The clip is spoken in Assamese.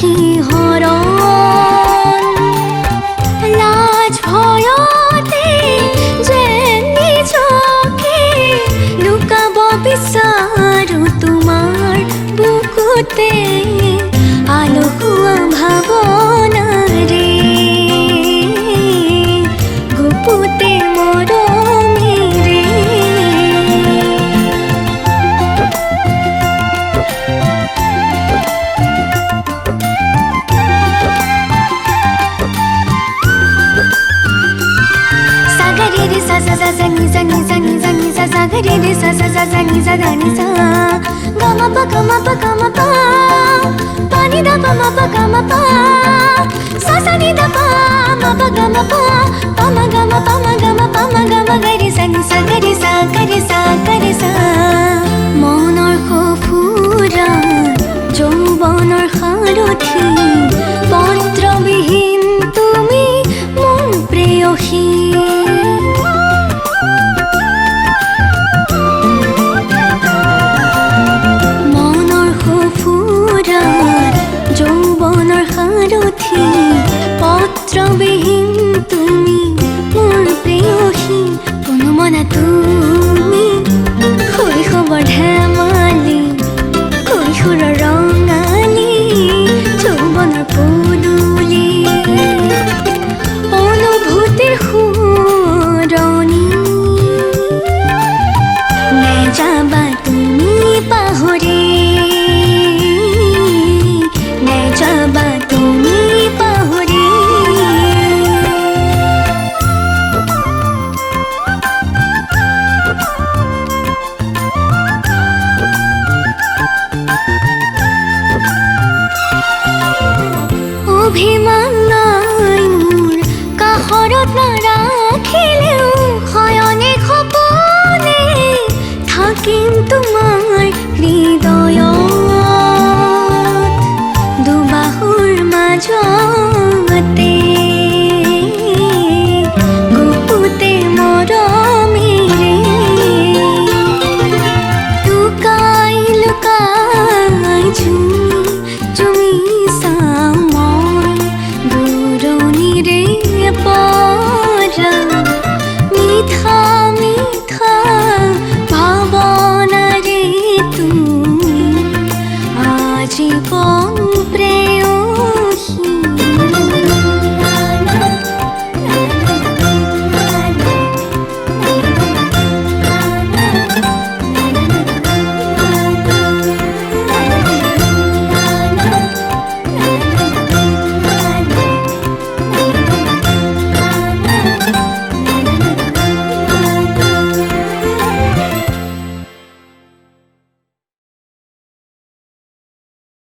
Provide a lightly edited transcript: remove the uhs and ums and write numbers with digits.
শিহৰণ লাজ ভয়তে যেন নিজকে লুকাব বিচাৰো তোমাৰ বুকুতে আলসুৱা ভাৱনাৰে গুপুতে মৰমেৰে সাগরে সা সা সা সা নি সা নি সা নি সা নি সা সাগরে সা সা সা সা নি সা দা নি সা গমা পা গমা পা গমা পা পানি দা পা মা পা গমা পা সা সা নি দা পা মা পা গমা পা পা মা গমা পা মা গমা পা মা গমা গরে সা নি সা গরে সা গরে সা গরে সা মনৰ সফুৰা যৌৱনৰ সাৰথি